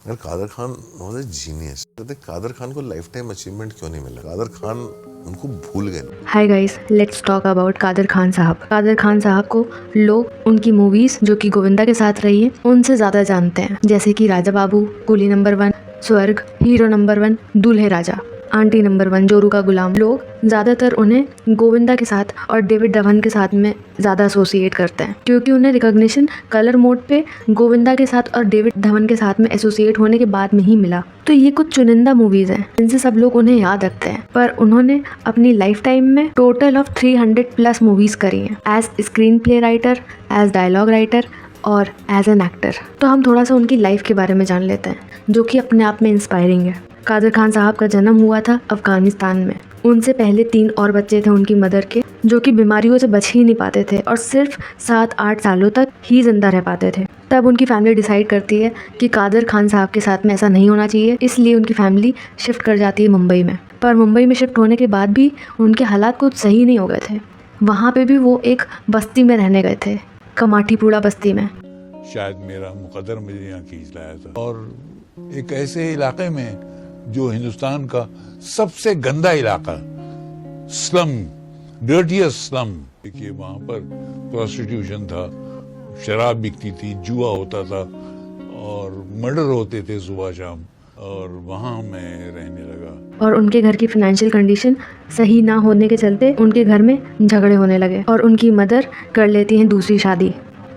अगर Kader Khan was a genius, तो कादर खान को लाइफ टाइम अचीवमेंट क्यों नहीं मिला? कादर खान उनको भूल गए। Hi guys, let's talk about Kader Khan साहब। कादर खान साहब को लोग उनकी मूवीज जो कि गोविंदा के साथ रही है उनसे ज्यादा जानते हैं, जैसे कि राजा बाबू, कूली नंबर 1, स्वर्ग, हीरो नंबर 1, दूल्हे राजा, आंटी नंबर 1, जोरू का गुलाम। लोग ज्यादातर उन्हें गोविंदा के साथ और डेविड धवन के साथ में ज्यादा एसोसिएट करते हैं, क्योंकि उन्हें रिकॉग्निशन कलर मोड पे गोविंदा के साथ और डेविड धवन के साथ में एसोसिएट होने के बाद में ही मिला। तो ये कुछ चुनिंदा मूवीज हैं जिनसे सब लोग उन्हें याद रखते हैं, पर उन्होंने अपनी लाइफ टाइम में टोटल ऑफ 300+ मूवीज करी हैं as screen play writer, as dialogue writer और एज एन एक्टर। तो हम थोड़ा सा उनकी लाइफ के बारे में जान लेते हैं, जो कि अपने आप में इंस्पायरिंग है। कादर खान साहब का जन्म हुआ था अफगानिस्तान में। उनसे पहले 3 और बच्चे थे उनकी मदर के, जो कि बीमारियों से बच ही नहीं पाते थे और सिर्फ 7-8 सालों तक ही जिंदा रह पाते थे। तब उनकी फैमिली डिसाइड करती है कि कादर खान साहब के साथ में ऐसा नहीं होना चाहिए, इसलिए उनकी फैमिली शिफ्ट कर जाती है मुंबई में। पर मुंबई में शिफ्ट होने के बाद भी उनके हालात कुछ सही नहीं हो गए थे। वहाँ पे भी वो एक बस्ती में रहने गए थे, कमाटीपुड़ा बस्ती में। शायद मेरा मुकद्दर मुझे यहाँ खींच लाया था, और एक ऐसे इलाके में जो हिंदुस्तान का सबसे गंदा इलाका, स्लम, डर्टीएस्ट स्लम। देखिए, वहाँ पर प्रोस्टिट्यूशन था, शराब बिकती थी, जुआ होता था और मर्डर होते थे सुबह शाम, और वहाँ मैं रहने लगा। और उनके घर की फाइनेंशियल कंडीशन सही ना होने के चलते उनके घर में झगड़े होने लगे और उनकी मदर कर लेती हैं दूसरी शादी।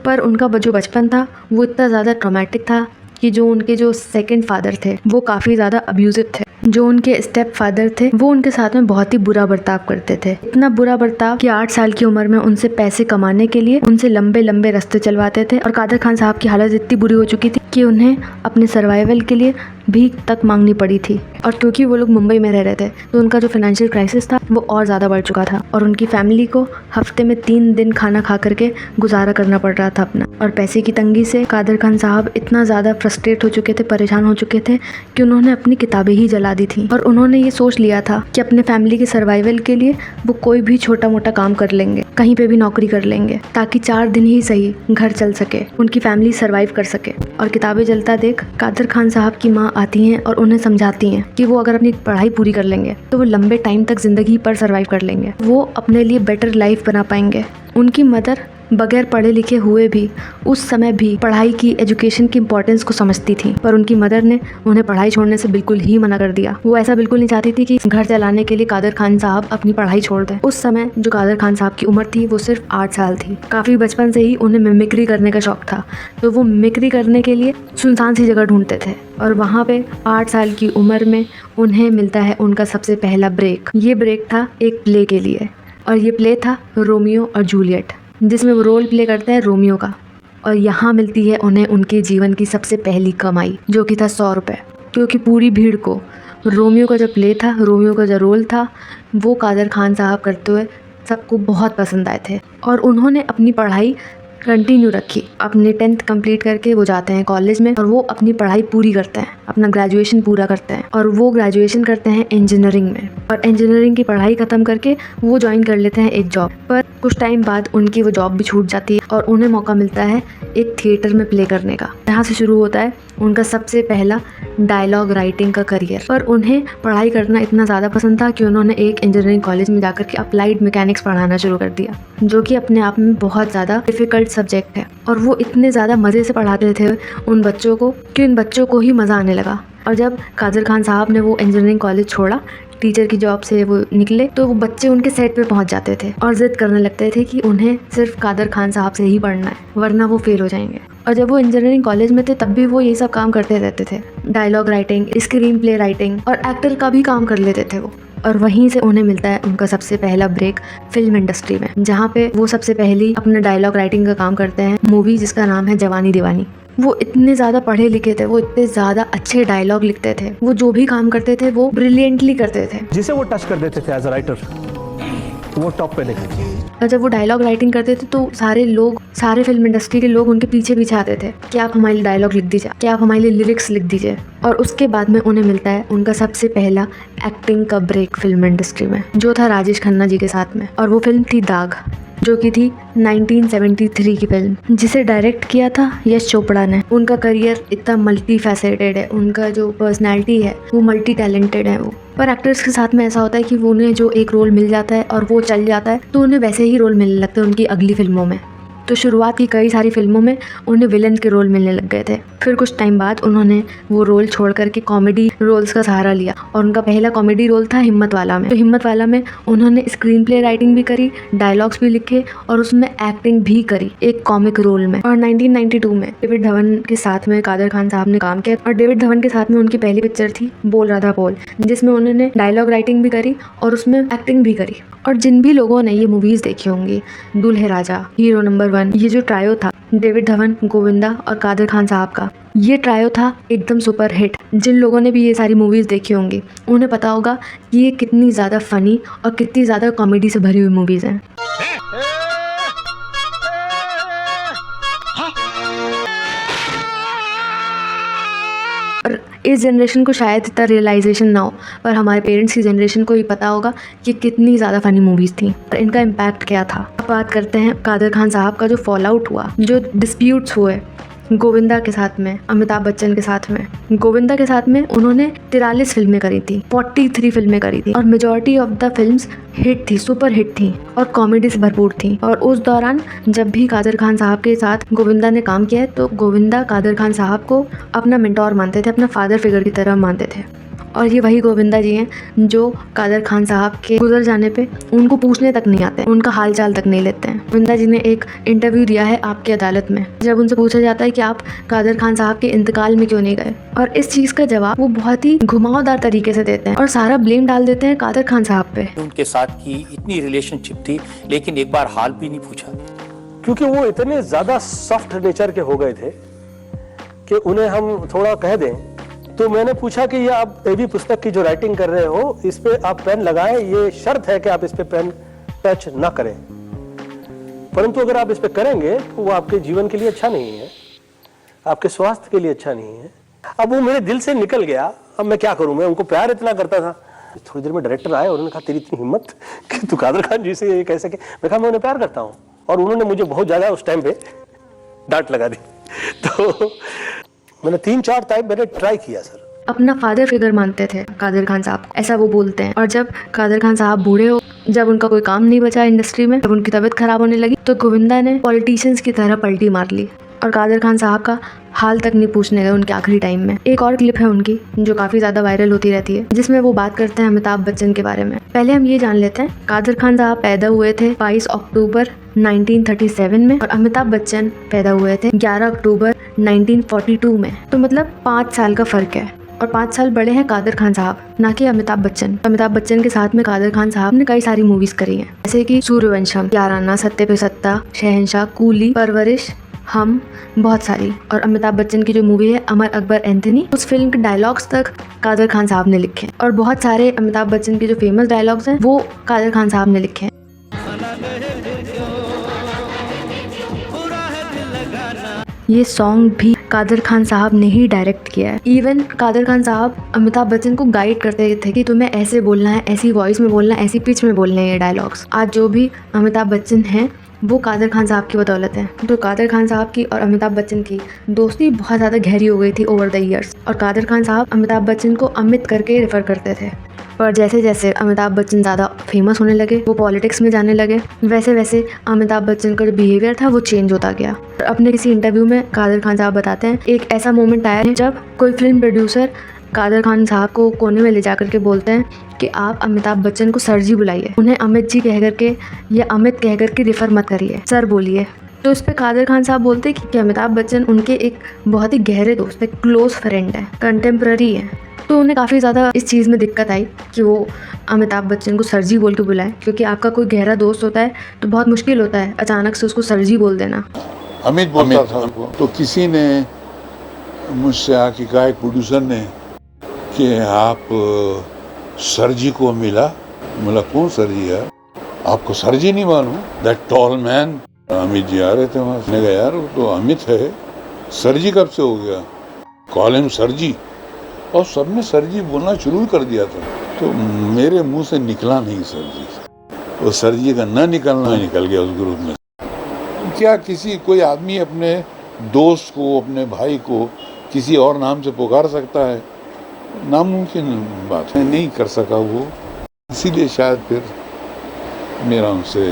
पर उनका जो बचपन था वो इतना ज़्यादा ट्रॉमेटिक था कि जो उनके जो सेकंड फादर थे वो काफ़ी ज़्यादा अब्यूजिव थे। जो उनके स्टेप फादर थे वो उनके साथ में बहुत ही बुरा बर्ताव करते थे, इतना बुरा बर्ताव कि 8 साल की उम्र में उनसे पैसे कमाने के लिए उनसे लंबे लंबे रास्ते चलवाते थे। और कादर खान साहब की हालत इतनी बुरी हो चुकी थी कि उन्हें अपने सर्वाइवल के लिए भीख तक मांगनी पड़ी थी। और क्योंकि वो लोग मुंबई में रह रहे थे तो उनका जो फाइनेंशियल क्राइसिस था वो और ज़्यादा बढ़ चुका था और उनकी फैमिली को हफ्ते में 3 दिन खाना खा करके गुजारा करना पड़ रहा था अपना। और पैसे की तंगी से कादर खान साहब इतना ज़्यादा फ्रस्ट्रेट हो चुके थे, परेशान हो चुके थे कि उन्होंने अपनी किताबें ही जला दी थी। और उन्होंने ये सोच लिया था कि अपने फैमिली के सर्वाइवल के लिए वो कोई भी छोटा मोटा काम कर लेंगे, कहीं पे भी नौकरी कर लेंगे, ताकि 4 दिन ही सही घर चल सके, उनकी फैमिली सर्वाइव कर सके। और किताबें जलता देख कादर खान साहब की माँ आती हैं और उन्हें समझाती हैं कि वो अगर अपनी पढ़ाई पूरी कर लेंगे तो वो लंबे टाइम तक जिंदगी पर सर्वाइव कर लेंगे, वो अपने लिए बेटर लाइफ बना पाएंगे। उनकी मदर बगैर पढ़े लिखे हुए भी उस समय भी पढ़ाई की, एजुकेशन की इम्पोर्टेंस को समझती थी, पर उनकी मदर ने उन्हें पढ़ाई छोड़ने से बिल्कुल ही मना कर दिया। वो ऐसा बिल्कुल नहीं चाहती थी कि घर चलाने के लिए कादर खान साहब अपनी पढ़ाई छोड़ दें। उस समय जो कादर खान साहब की उम्र थी वो सिर्फ 8 साल थी। काफ़ी बचपन से ही उन्हें मिमिक्री करने का शौक था, तो वो मिमिक्री करने के लिए सुनसान सी जगह ढूंढते थे। और वहाँ पे 8 साल की उम्र में उन्हें मिलता है उनका सबसे पहला ब्रेक। ये ब्रेक था एक प्ले के लिए, और ये प्ले था रोमियो और जूलियट, जिसमें वो रोल प्ले करते हैं रोमियो का। और यहाँ मिलती है उन्हें उनके जीवन की सबसे पहली कमाई, जो कि था 100 रुपये। क्योंकि पूरी भीड़ को रोमियो का जो प्ले था, रोमियो का जो रोल था, वो कादर खान साहब करते हुए सबको बहुत पसंद आए थे। और उन्होंने अपनी पढ़ाई कंटिन्यू रखी। अपने 10th कंप्लीट करके वो जाते हैं कॉलेज में और वो अपनी पढ़ाई पूरी करते हैं, अपना ग्रेजुएशन पूरा करते हैं। और वो ग्रेजुएशन करते हैं इंजीनियरिंग में, और इंजीनियरिंग की पढ़ाई ख़त्म करके वो ज्वाइन कर लेते हैं एक जॉब पर। कुछ टाइम बाद उनकी वो जॉब भी छूट जाती है और उन्हें मौका मिलता है एक थिएटर में प्ले करने का। यहाँ से शुरू होता है उनका सबसे पहला डायलॉग राइटिंग का करियर। पर उन्हें पढ़ाई करना इतना ज़्यादा पसंद था कि उन्होंने एक इंजीनियरिंग कॉलेज में जाकर के अप्लाइड मैकेनिक्स पढ़ाना शुरू कर दिया, जो कि अपने आप में बहुत ज़्यादा डिफ़िकल्ट सब्जेक्ट है। और वो इतने ज़्यादा मज़े से पढ़ाते थे उन बच्चों को कि उन बच्चों को ही मज़ा आने लगा। और जब कादर खान साहब ने वो इंजीनियरिंग कॉलेज छोड़ा, टीचर की जॉब से वो निकले, तो वो बच्चे उनके सेट पे पहुंच जाते थे और जिद करने लगते थे कि उन्हें सिर्फ कादर खान साहब से ही पढ़ना है, वरना वो फेल हो जाएंगे। और जब वो इंजीनियरिंग कॉलेज में थे तब भी वो ये सब काम करते रहते थे, dialogue writing, screen play writing और एक्टर का भी काम कर लेते थे वो। और वहीं से उन्हें मिलता है उनका सबसे पहला ब्रेक फिल्म इंडस्ट्री में, जहाँ पे वो सबसे पहली अपना डायलॉग राइटिंग का काम करते हैं मूवी जिसका नाम है जवानी दीवानी। वो इतने ज़्यादा पढ़े लिखे थे, वो इतने ज़्यादा अच्छे डायलॉग लिखते थे, वो जो भी काम करते थे वो ब्रिलियंटली करते थे, जिसे वो टच कर देते थे एज अ राइटर वो टॉप पे देखे। और जब वो डायलॉग राइटिंग करते थे तो सारे लोग, सारे फिल्म इंडस्ट्री के लोग उनके पीछे पीछे आते थे कि आप हमारे लिए डायलॉग लिख दीजिए, कि आप हमारे लिए लिरिक्स लिख दीजिए। और उसके बाद में उन्हें मिलता है उनका सबसे पहला एक्टिंग का ब्रेक फिल्म इंडस्ट्री में, जो था राजेश खन्ना जी के साथ में, और वो फिल्म थी दाग। जो कि थी 1973 की फिल्म, जिसे डायरेक्ट किया था यश चोपड़ा ने। उनका करियर इतना मल्टी फैसेटेड है, उनका जो पर्सनैलिटी है वो मल्टी टैलेंटेड है वो। पर एक्टर्स के साथ में ऐसा होता है कि वो उन्हें जो एक रोल मिल जाता है और वो चल जाता है तो उन्हें वैसे ही रोल मिलने लगते हैं उनकी अगली फिल्मों में। तो शुरुआत की कई सारी फिल्मों में उन्हें विलन के रोल मिलने लग गए थे। फिर कुछ टाइम बाद उन्होंने वो रोल छोड़ करके कॉमेडी रोल्स का सहारा लिया और उनका पहला कॉमेडी रोल था हिम्मत वाला में। तो हिम्मत वाला में उन्होंने स्क्रीन प्ले राइटिंग भी करी, डायलॉग्स भी लिखे और उसमें एक्टिंग भी करी एक कॉमिक रोल में। और 1992 में डेविड धवन के साथ में कादर खान साहब ने काम किया और डेविड धवन के साथ में उनकी पहली पिक्चर थी बोल राधा बोल, जिसमें उन्होंने डायलॉग राइटिंग भी करी और उसमें एक्टिंग भी करी। और जिन भी लोगों ने ये मूवीज़ देखी होंगी, दूल्हे राजा, हीरो नंबर 1, ये जो ट्रायो था डेविड धवन, गोविंदा और कादर खान साहब का, ये ट्रायो था एकदम सुपर हिट। जिन लोगों ने भी ये सारी मूवीज़ देखी होंगी उन्हें पता होगा कि ये कितनी ज़्यादा फ़नी और कितनी ज़्यादा कॉमेडी से भरी हुई मूवीज़ हैं। और इस जनरेशन को शायद इतना रियलाइजेशन ना हो, पर हमारे पेरेंट्स की जनरेशन को ही पता होगा कि कितनी ज़्यादा फ़नी मूवीज़ थी और इनका इम्पैक्ट क्या था। अब बात करते हैं कादर खान साहब का जो फॉल आउट हुआ, जो डिस्प्यूट्स हुए गोविंदा के साथ में, अमिताभ बच्चन के साथ में। गोविंदा के साथ में उन्होंने 43 फिल्में करी थी, 43 फिल्में करी थी और majority of the films hit थी, सुपर हिट थी और कॉमेडी से भरपूर थी। और उस दौरान जब भी कादर खान साहब के साथ गोविंदा ने काम किया है तो गोविंदा कादर खान साहब को अपना मेंटोर मानते थे, अपना फादर फिगर की तरह मानते थे। और ये वही गोविंदा जी हैं जो कादर खान साहब के गुजर जाने पे उनको पूछने तक नहीं आते, उनका हालचाल तक नहीं लेते हैं। गोविंदा जी ने एक इंटरव्यू दिया है आपकी अदालत में, जब उनसे पूछा जाता है कि आप कादर खान साहब के इंतकाल में क्यों नहीं गए, और इस चीज़ का जवाब वो बहुत ही घुमावदार तरीके से देते हैं और सारा ब्लेम डाल देते हैं कादर खान साहब पे। उनके साथ की इतनी रिलेशनशिप थी लेकिन एक बार हाल भी नहीं पूछा, क्योंकि वो इतने ज़्यादा सॉफ्ट नेचर के हो गए थे कि उन्हें हम थोड़ा कह दें तो मैंने पूछा कि ये आप एबी पुस्तक की जो राइटिंग कर रहे हो इस पे आप पेन लगाएं, ये शर्त है कि आप इस पे पेन टच ना करें, परंतु अगर आप इस पे करेंगे तो वो आपके जीवन के लिए अच्छा नहीं है, आपके स्वास्थ्य के लिए अच्छा नहीं है। अब वो मेरे दिल से निकल गया, अब मैं क्या करूं, मैं उनको प्यार इतना करता था। थोड़ी देर में डायरेक्टर आए और उन्होंने कहा तेरी इतनी हिम्मत कि तू कादर खान जी से ये कह सके। मैं कहा मैं उन्हें प्यार करता हूँ, और उन्होंने मुझे बहुत ज्यादा उस टाइम पे डांट लगा दी। तो मैंने 3-4 टाइम मैंने ट्राई किया सर। अपना फादर फिगर मानते थे कादर खान साहब, ऐसा वो बोलते हैं। और जब कादर खान साहब बूढ़े हो, जब उनका कोई काम नहीं बचा इंडस्ट्री में, जब उनकी तबीयत खराब होने लगी तो गोविंदा ने पॉलिटिशियंस की तरह पलटी मार ली और कादर खान साहब का हाल तक नहीं पूछने गए उनके आखिरी टाइम में। एक और क्लिप है उनकी जो काफ़ी ज़्यादा वायरल होती रहती है, जिसमें वो बात करते हैं अमिताभ बच्चन के बारे में। पहले हम ये जान लेते हैं, कादर खान साहब पैदा हुए थे 22 अक्टूबर 1937 में और अमिताभ बच्चन पैदा हुए थे 11 अक्टूबर 1942 में। तो मतलब 5 साल का फ़र्क है और 5 साल बड़े हैं कादर खान साहब, ना कि अमिताभ बच्चन। अमिताभ बच्चन के साथ में कादर खान साहब ने कई सारी मूवीज़ करी हैं, जैसे कि सूर्यवंशम, याराना, सत्ते पे सत्ता, शहंशाह, कूली, परवरिश, हम, बहुत सारी। और अमिताभ बच्चन की जो मूवी है अमर अकबर एंथनी, उस फिल्म के डायलॉग्स तक कादर खान साहब ने लिखे और बहुत सारे अमिताभ बच्चन के जो फेमस डायलॉग्स हैं वो कादर खान साहब ने लिखे हैं। ये सॉन्ग भी कादर खान साहब ने ही डायरेक्ट किया है। इवन कादर खान साहब अमिताभ बच्चन को गाइड करते थे कि तुम्हें ऐसे बोलना है, ऐसी वॉइस में बोलना है, ऐसी पिच में बोलने हैं ये डायलॉग्स। आज जो भी अमिताभ बच्चन हैं वो कादर खान साहब की बदौलत है। तो कादर खान साहब की और अमिताभ बच्चन की दोस्ती बहुत ज़्यादा गहरी हो गई थी ओवर द ईयर्स। और कादर खान साहब अमिताभ बच्चन को अमित करके रेफर करते थे। पर जैसे जैसे अमिताभ बच्चन ज़्यादा फेमस होने लगे, वो पॉलिटिक्स में जाने लगे, वैसे वैसे अमिताभ बच्चन का जो बिहेवियर था वो चेंज होता गया। अपने किसी इंटरव्यू में कादर खान साहब बताते हैं, एक ऐसा मोमेंट आया है जब कोई फिल्म प्रोड्यूसर कादर खान साहब को कोने में ले जा करके बोलते हैं कि आप अमिताभ बच्चन को सर जी बुलाइए, उन्हें अमित जी कह करके या अमित कह करके रेफर मत करिए, सर बोलिए। तो इस पे कादर खान साहब बोलते हैं कि अमिताभ बच्चन उनके एक बहुत ही गहरे दोस्त है, क्लोज फ्रेंड है, कंटेम्प्रेरी है। तो उन्हें काफ़ी ज़्यादा इस चीज़ में दिक्कत आई कि वो अमिताभ बच्चन को सर जी बोल के बुलाए, क्योंकि आपका कोई गहरा दोस्त होता है तो बहुत मुश्किल होता है अचानक से उसको सर जी बोल देना। अमित बोलता था उनको। तो किसी ने मुझसे आके कहा, एक प्रोड्यूसर ने, कि आप सर जी को मिला। बोला कौन सर जी यार, आपको सर जी नहीं मालूम? That tall man. Amit ji आ रहे थे वहाँ, मैंने कहा यार वो तो अमित है, सर जी कब से हो गया, कॉल हिम सर जी। और सबने सर जी बोलना शुरू कर दिया था, तो मेरे मुंह से निकला नहीं सर जी। वो सर जी का न निकलना निकल गया उस ग्रुप में। क्या किसी कोई आदमी अपने दोस्त को, अपने भाई को किसी और नाम से पुकार सकता है? नामुमकिन बात है, नहीं कर सका वो, इसीलिए शायद फिर मेरा उनसे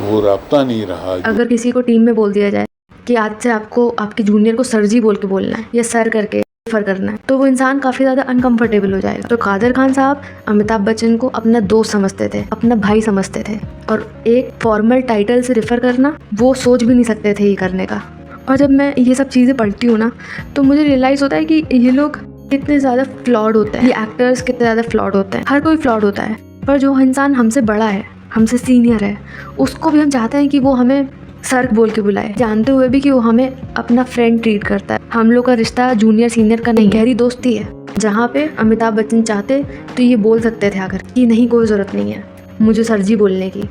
वो राब्ता नहीं रहा। अगर किसी को टीम में बोल दिया जाए कि आज से आपको आपके जूनियर को सर जी बोल के बोलना है या सर करके रेफर करना है, तो वो इंसान काफ़ी ज़्यादा अनकंफर्टेबल हो जाएगा। तो कादर खान साहब अमिताभ बच्चन को अपना दोस्त समझते थे, अपना भाई समझते थे, और एक फॉर्मल टाइटल से रेफर करना वो सोच भी नहीं सकते थे ये करने का। और जब मैं ये सब चीज़ें पढ़ती हूँ ना, तो मुझे रियलाइज़ होता है कि ये लोग कितने ज़्यादा फ्लॉड होते हैं, ये एक्टर्स कितने ज़्यादा फ्लॉड होते हैं। हर कोई फ्लॉड होता है, पर जो इंसान हमसे बड़ा है, हमसे सीनियर है, उसको भी हम चाहते हैं कि वो हमें सर बोल के बुलाए, जानते हुए भी कि वो हमें अपना फ्रेंड ट्रीट करता है। हम लोग का रिश्ता जूनियर सीनियर का नहीं, गहरी दोस्ती है। जहाँ पे अमिताभ बच्चन चाहते तो ये बोल सकते थे आकर कि नहीं, कोई ज़रूरत नहीं है मुझे सर जी बोलने की।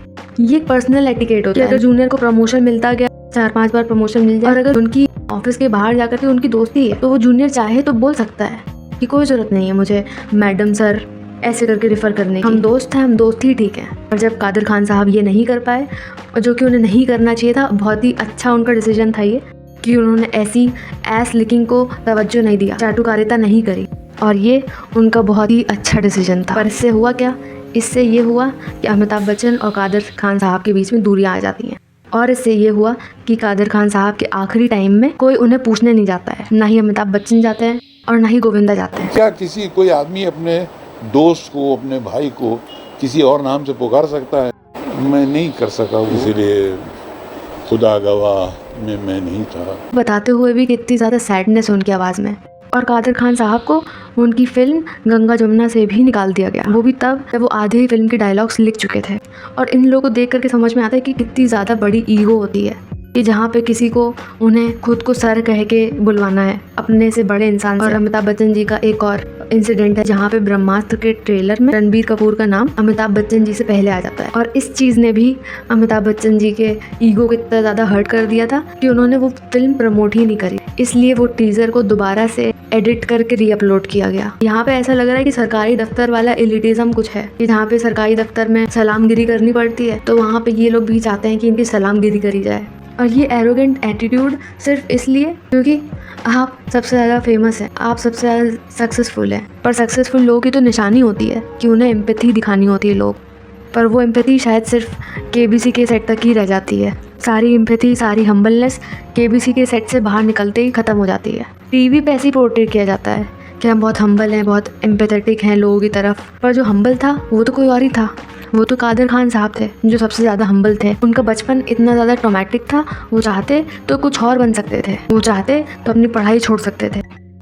ये पर्सनल एटिकेट होता है। अगर जूनियर को प्रमोशन मिलता गया, 4-5 बार प्रमोशन मिल जाए, और अगर उनकी ऑफिस के बाहर जाकर के उनकी दोस्ती है, तो वो जूनियर चाहे तो बोल सकता है कि कोई ज़रूरत नहीं है मुझे मैडम सर ऐसे करके रेफर करने की, हम दोस्त हैं, हम दोस्त ही ठीक हैं। और जब कादर खान साहब ये नहीं कर पाए, और जो कि उन्हें नहीं करना चाहिए था, बहुत ही अच्छा उनका डिसीजन था ये कि उन्होंने ऐसी एस लिकिंग को तवज्जो नहीं दिया, चाटुकारिता नहीं करी, और ये उनका बहुत ही अच्छा डिसीजन था। पर इससे हुआ क्या? इससे ये हुआ कि अमिताभ बच्चन और कादर खान साहब के बीच में दूरियां आ जाती हैं, और इससे ये हुआ कि कादर खान साहब के आखिरी टाइम में कोई उन्हें पूछने नहीं जाता है, ना ही अमिताभ बच्चन जाते हैं और ना ही गोविंदा जाते हैं। क्या किसी कोई आदमी अपने दोस्त को, अपने भाई को किसी और नाम से पुकार सकता है? मैं नहीं कर सका, इसीलिए खुदा गवाह में मैं नहीं था। बताते हुए भी कितनी ज़्यादा सैडनेस उनकी आवाज़ में। और कादर खान साहब को उनकी फिल्म गंगा जमुना से भी निकाल दिया गया, वो भी तब जब वो आधे ही फिल्म के डायलॉग्स लिख चुके थे। और इन लोगों को देख करके समझ में आता है कि कितनी ज़्यादा बड़ी ईगो होती है कि जहाँ पे किसी को उन्हें खुद को सर कह के बुलवाना है अपने से बड़े इंसान से। और अमिताभ बच्चन जी का एक और इंसिडेंट है जहाँ पे ब्रह्मास्त्र के ट्रेलर में रणबीर कपूर का नाम अमिताभ बच्चन जी से पहले आ जाता है, और इस चीज़ ने भी अमिताभ बच्चन जी के ईगो को इतना ज़्यादा हर्ट कर दिया था कि उन्होंने वो फिल्म प्रमोट ही नहीं करी। इसलिए वो टीजर को दोबारा से एडिट करके रीअपलोड किया गया। यहाँ पे ऐसा लग रहा है कि सरकारी दफ्तर वाला एलिटिज्म कुछ है, कि जहाँ पे सरकारी दफ्तर में सलामगिरी करनी पड़ती है, तो वहाँ पे ये लोग भी चाहते हैं कि इनकी सलामगिरी करी जाए। और ये एरोगेंट एटीट्यूड सिर्फ इसलिए क्योंकि आप सबसे ज़्यादा फेमस हैं, आप सबसे ज़्यादा सक्सेसफुल हैं। पर सक्सेसफुल लोगों की तो निशानी होती है कि उन्हें एम्पैथी दिखानी होती है लोग, पर वो एम्पैथी शायद सिर्फ केबीसी के सेट तक ही रह जाती है। सारी एम्पैथी, सारी हम्बलनेस केबीसी के सेट से बाहर निकलते ही ख़त्म हो जाती है। टीवी पे ऐसे ही पोर्ट्रेट किया जाता है कि हम बहुत हम्बल हैं, बहुत एम्पैथेटिक हैं लोगों की तरफ, पर जो हम्बल था वो तो कोई और ही था। वो तो कादर खान साहब थे जो सबसे ज़्यादा हम्बल थे। उनका बचपन इतना ज़्यादा ट्रॉमेटिक था, वो चाहते तो कुछ और बन सकते थे, वो चाहते तो अपनी पढ़ाई छोड़ सकते थे।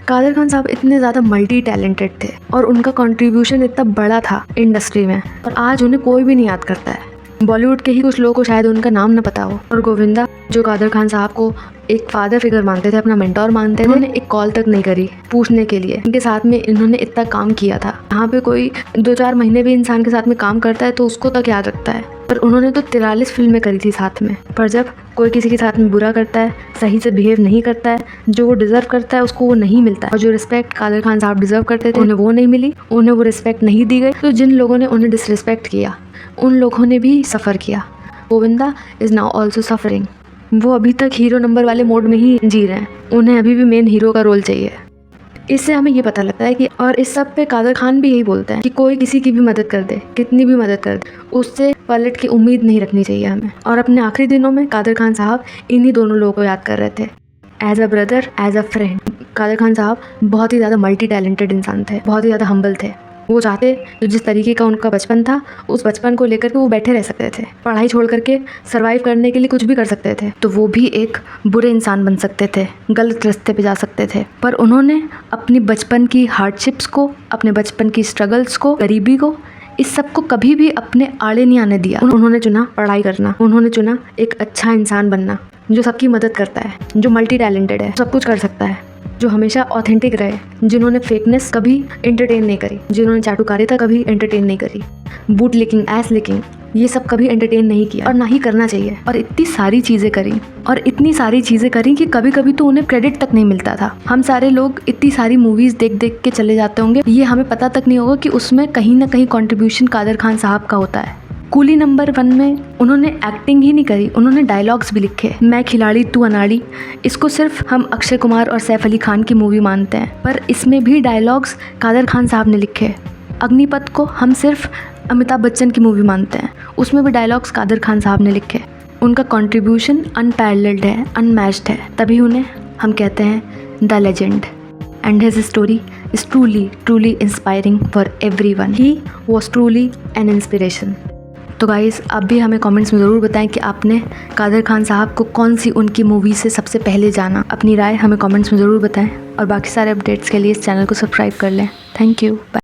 कादर खान साहब इतने ज़्यादा मल्टी टैलेंटेड थे और उनका कंट्रीब्यूशन इतना बड़ा था इंडस्ट्री में, और आज उन्हें कोई भी नहीं याद करता है। बॉलीवुड के ही कुछ लोगों को शायद उनका नाम न पता हो। और गोविंदा जो कादर खान साहब को एक फादर फिगर मानते थे, अपना मेंटोर मानते थे, उन्होंने एक कॉल तक नहीं करी पूछने के लिए। इनके साथ में इन्होंने इतना काम किया था। यहाँ पे कोई 2-4 महीने भी इंसान के साथ में काम करता है तो उसको तक याद रखता है, पर उन्होंने तो 43 फिल्में करी थी साथ में। पर जब कोई किसी के साथ में बुरा करता है, सही से बिहेव नहीं करता है, जो वो डिजर्व करता है उसको वो नहीं मिलता है। और जो रिस्पेक्ट कादर खान साहब डिजर्व करते थे उन्हें वो नहीं मिली, उन्हें वो रिस्पेक्ट नहीं दी गई। तो जिन लोगों ने उन्हें डिसरिस्पेक्ट किया उन लोगों ने भी सफ़र किया। Govinda is now also suffering. वो अभी तक हीरो नंबर वाले मोड में ही जी रहे हैं, उन्हें अभी भी मेन हीरो का रोल चाहिए। इससे हमें ये पता लगता है कि, और इस सब पे कादर खान भी यही बोलते हैं कि कोई किसी की भी मदद कर दे, कितनी भी मदद कर दे, उससे पलट की उम्मीद नहीं रखनी चाहिए हमें। और अपने आखिरी दिनों में कादर खान साहब इन्हीं दोनों लोगों को याद कर रहे थे, as a brother, as a friend. Kader Khan साहब बहुत ही ज़्यादा मल्टी टैलेंटेड इंसान थे, बहुत ही ज़्यादा हम्बल थे। वो चाहते तो जिस तरीके का उनका बचपन था उस बचपन को लेकर के वो बैठे रह सकते थे, पढ़ाई छोड़ करके सरवाइव करने के लिए कुछ भी कर सकते थे, तो वो भी एक बुरे इंसान बन सकते थे, गलत रास्ते पे जा सकते थे। पर उन्होंने अपनी बचपन की हार्डशिप्स को, अपने बचपन की स्ट्रगल्स को, गरीबी को, इस सब को कभी भी अपने आड़े नहीं आने दिया। उन्होंने चुना पढ़ाई करना, उन्होंने चुना एक अच्छा इंसान बनना जो सबकी मदद करता है, जो मल्टी टैलेंटेड है, सब कुछ कर सकता है, जो हमेशा ऑथेंटिक रहे, जिन्होंने फेकनेस कभी एंटरटेन नहीं करी, जिन्होंने चाटुकारिता कभी एंटरटेन नहीं करी, बूट लिकिंग, एस लिकिंग, ये सब कभी एंटरटेन नहीं किया और ना ही करना चाहिए। और इतनी सारी चीज़ें करी, और इतनी सारी चीज़ें करी कि कभी कभी तो उन्हें क्रेडिट तक नहीं मिलता था। हम सारे लोग इतनी सारी मूवीज़ देख देख के चले जाते होंगे, ये हमें पता तक नहीं होगा कि उसमें कहीं ना कहीं कंट्रीब्यूशन कादर खान साहब का होता है। कूली नंबर 1 में उन्होंने एक्टिंग ही नहीं करी, उन्होंने डायलॉग्स भी लिखे। मैं खिलाड़ी तू अनाड़ी, इसको सिर्फ हम अक्षय कुमार और सैफ अली खान की मूवी मानते हैं, पर इसमें भी डायलॉग्स कादर खान साहब ने लिखे। अग्निपथ को हम सिर्फ अमिताभ बच्चन की मूवी मानते हैं, उसमें भी डायलॉग्स कादर खान साहब ने लिखे। उनका कंट्रीब्यूशन अनपैरेलल्ड है, अनमैच्ड है, तभी उन्हें हम कहते हैं the legend. And his story is truly inspiring for everyone. He was truly an inspiration. तो गाइस, आप भी हमें कमेंट्स में ज़रूर बताएं कि आपने कादर खान साहब को कौन सी उनकी मूवी से सबसे पहले जाना। अपनी राय हमें कमेंट्स में ज़रूर बताएं और बाकी सारे अपडेट्स के लिए इस चैनल को सब्सक्राइब कर लें। Thank you.